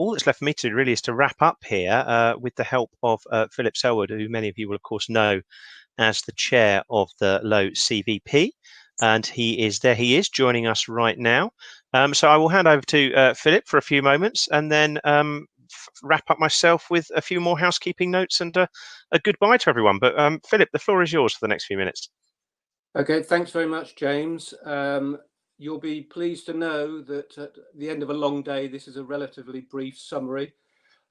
all that's left for me to really is to wrap up here with the help of Philip Sellwood, who many of you will, of course, know as the chair of the LowCVP. And he is joining us right now. So I will hand over to Philip for a few moments and then wrap up myself with a few more housekeeping notes and a goodbye to everyone. But Philip, the floor is yours for the next few minutes. Okay, thanks very much, James. You'll be pleased to know that at the end of a long day, this is a relatively brief summary.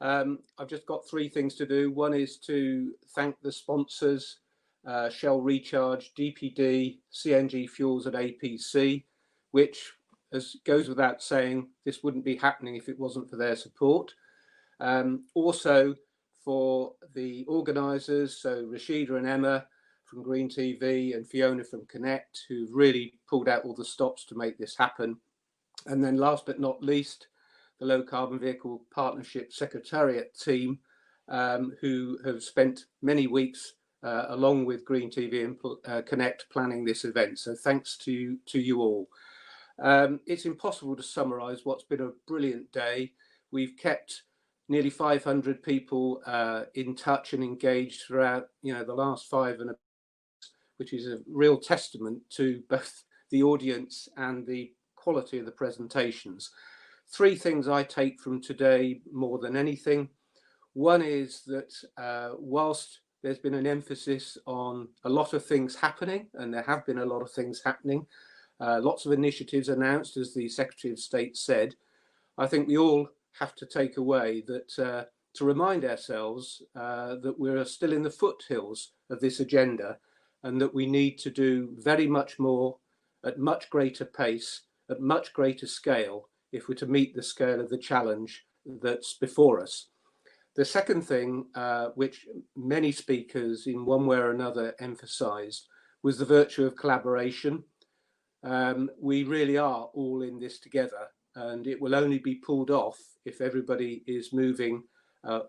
I've just got three things to do. One is to thank the sponsors, Shell Recharge, DPD, CNG Fuels and APC, which, as goes without saying, this wouldn't be happening if it wasn't for their support. Also for the organisers, so Rashida and Emma from Green TV and Fiona from Connect, who've really pulled out all the stops to make this happen. And then last but not least, the Low Carbon Vehicle Partnership Secretariat team, who have spent many weeks along with Green TV and Connect planning this event. So thanks to you all. It's impossible to summarise what's been a brilliant day. We've kept nearly 500 people in touch and engaged throughout, the last 5 and a, which is a real testament to both the audience and the quality of the presentations. 3 things I take from today more than anything. One is that whilst there's been an emphasis on a lot of things happening, and there have been a lot of things happening, lots of initiatives announced, as the Secretary of State said, I think we all have to take away that to remind ourselves that we're still in the foothills of this agenda, and that we need to do very much more at much greater pace, at much greater scale, if we're to meet the scale of the challenge that's before us. The second thing, which many speakers in one way or another emphasised, was the virtue of collaboration. We really are all in this together, and it will only be pulled off if everybody is moving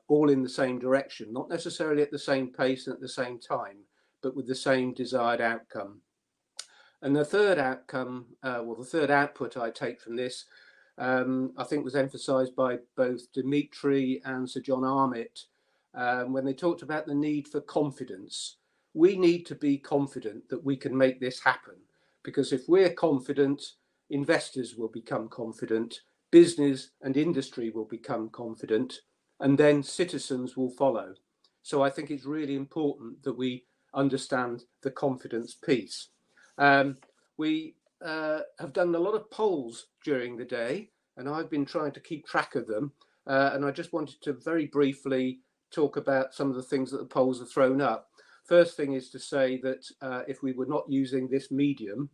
all in the same direction, not necessarily at the same pace and at the same time, but with the same desired outcome. And the third outcome, the third output I take from this, I think was emphasised by both Dimitri and Sir John Armitt when they talked about the need for confidence. We need to be confident that we can make this happen, because if we're confident, investors will become confident, business and industry will become confident, and then citizens will follow. So I think it's really important that we understand the confidence piece. We have done a lot of polls during the day, and I've been trying to keep track of them. And I just wanted to very briefly talk about some of the things that the polls have thrown up. First thing is to say that if we were not using this medium,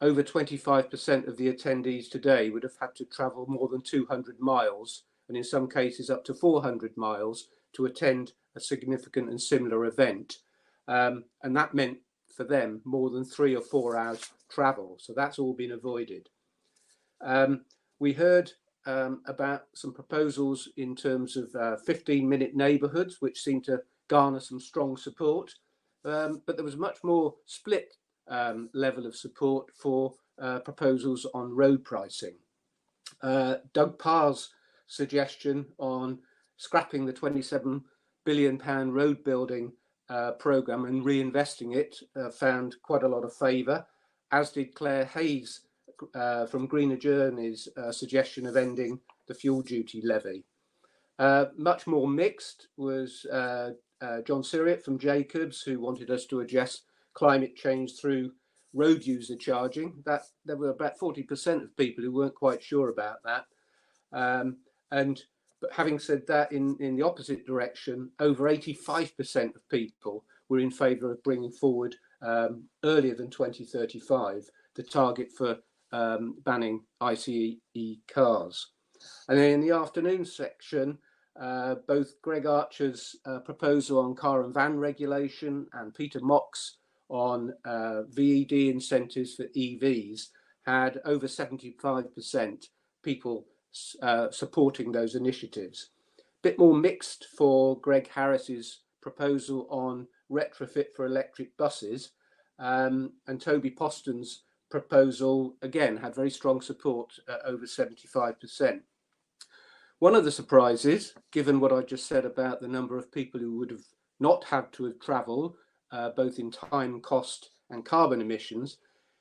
over 25% of the attendees today would have had to travel more than 200 miles, and in some cases up to 400 miles, to attend a significant and similar event. And that meant for them more than 3 or 4 hours travel. So that's all been avoided. We heard about some proposals in terms of 15-minute neighbourhoods, which seemed to garner some strong support. But there was much more split level of support for proposals on road pricing. Doug Parr's suggestion on scrapping the £27 billion road building programme and reinvesting it found quite a lot of favour, as did Claire Hayes from Greener Journey's suggestion of ending the fuel duty levy. Much more mixed was John Siriot from Jacobs, who wanted us to address climate change through road user charging. That there were about 40% of people who weren't quite sure about that. But having said that, in the opposite direction, over 85% of people were in favour of bringing forward earlier than 2035 the target for banning ICE cars. And then in the afternoon section, both Greg Archer's proposal on car and van regulation and Peter Mock's on VED incentives for EVs had over 75% people supporting those initiatives. A bit more mixed for Greg Harris's proposal on retrofit for electric buses, and Toby Poston's proposal again had very strong support, over 75%. One of the surprises, given what I just said about the number of people who would have not had to have travelled, both in time, cost and carbon emissions,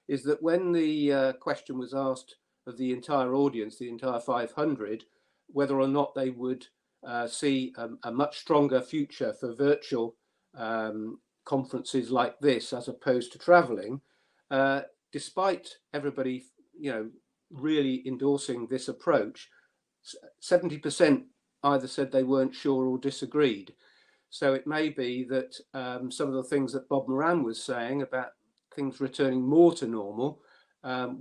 is that when the question was asked of the entire audience, the entire 500, whether or not they would see a much stronger future for virtual conferences like this as opposed to travelling, despite everybody, really endorsing this approach, 70% either said they weren't sure or disagreed. So it may be that some of the things that Bob Moran was saying about things returning more to normal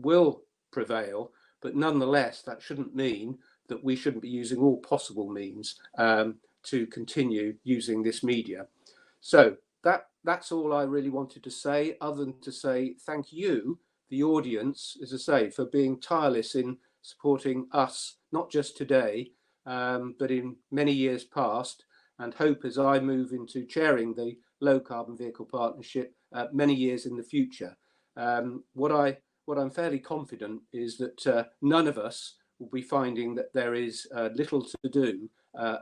will prevail, but nonetheless, that shouldn't mean that we shouldn't be using all possible means to continue using this media. So that's all I really wanted to say, other than to say thank you, the audience, as I say, for being tireless in supporting us, not just today, but in many years past, and hope as I move into chairing the Low Carbon Vehicle Partnership many years in the future. What I'm fairly confident is that none of us will be finding that there is little to do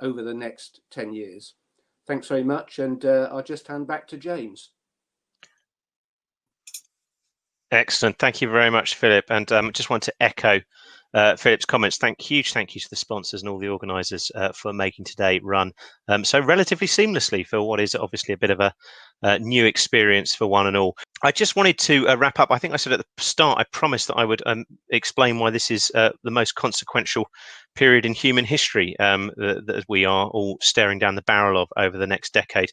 over the next 10 years. Thanks very much, and I'll just hand back to James. Excellent. Thank you very much, Philip. And just want to echo Philip's comments. Huge thank you to the sponsors and all the organisers for making today run so relatively seamlessly for what is obviously a bit of a new experience for one and all. I just wanted to wrap up. I think I said at the start, I promised that I would explain why this is the most consequential period in human history that we are all staring down the barrel of over the next decade,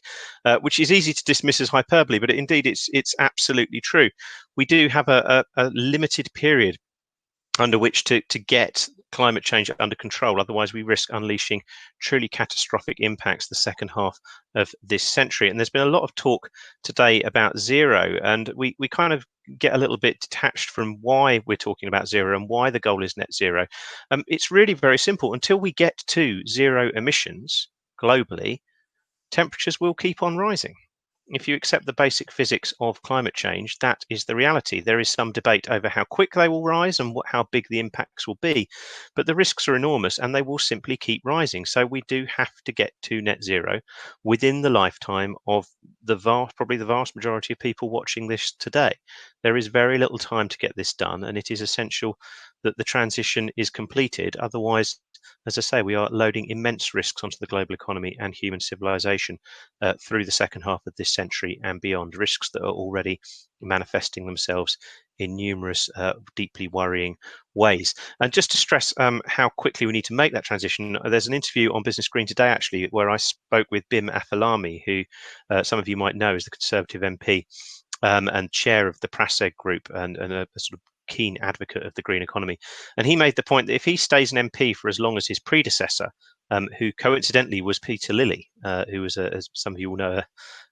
which is easy to dismiss as hyperbole, but indeed it's absolutely true. We do have a limited period under which to get climate change under control. Otherwise, we risk unleashing truly catastrophic impacts the second half of this century. And there's been a lot of talk today about zero, and we kind of get a little bit detached from why we're talking about zero and why the goal is net zero. It's really very simple. Until we get to zero emissions globally, temperatures will keep on rising. If you accept the basic physics of climate change, that is the reality. There is some debate over how quick they will rise and how big the impacts will be, but the risks are enormous and they will simply keep rising. So we do have to get to net zero within the lifetime of probably the vast majority of people watching this today. There is very little time to get this done, and it is essential that the transition is completed. Otherwise, as I say, we are loading immense risks onto the global economy and human civilization through the second half of this century and beyond, risks that are already manifesting themselves in numerous deeply worrying ways. And just to stress how quickly we need to make that transition, there's an interview on Business Green today, actually, where I spoke with Bim Afalami, who some of you might know is the Conservative MP and chair of the Praseg Group and a sort of keen advocate of the green economy. And he made the point that if he stays an MP for as long as his predecessor, who coincidentally was Peter Lilly, who was, as some of you will know,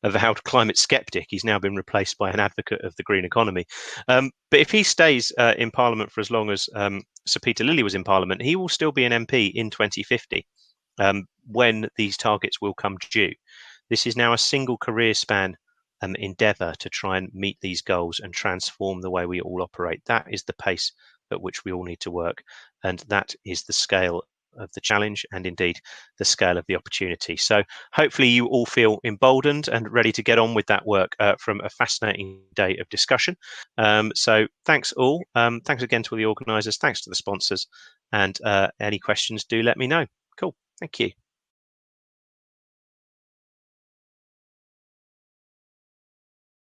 a vowed climate skeptic. He's now been replaced by an advocate of the green economy. But if he stays in Parliament for as long as Sir Peter Lilly was in Parliament, he will still be an MP in 2050 when these targets will come due. This is now a single career span endeavour to try and meet these goals and transform the way we all operate. That is the pace at which we all need to work, and that is the scale of the challenge and indeed the scale of the opportunity. So hopefully you all feel emboldened and ready to get on with that work from a fascinating day of discussion. So thanks all. Thanks again to all the organisers. Thanks to the sponsors, and any questions, do let me know. Cool. Thank you.